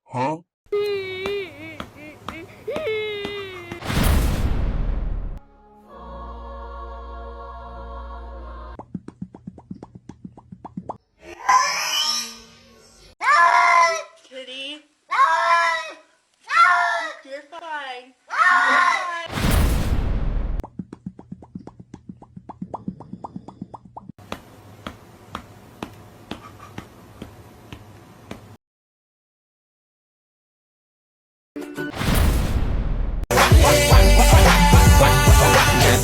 Huh? Kitty. You're fine.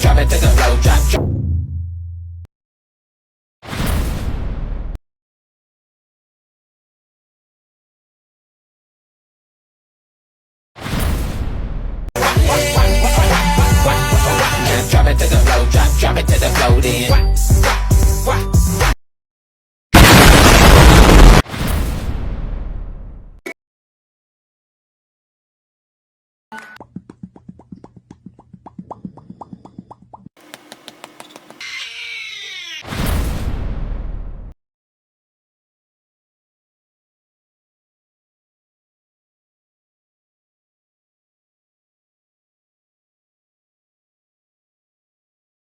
Drop it to the floor, drop. Drop it to the floor, drop it to the floor then.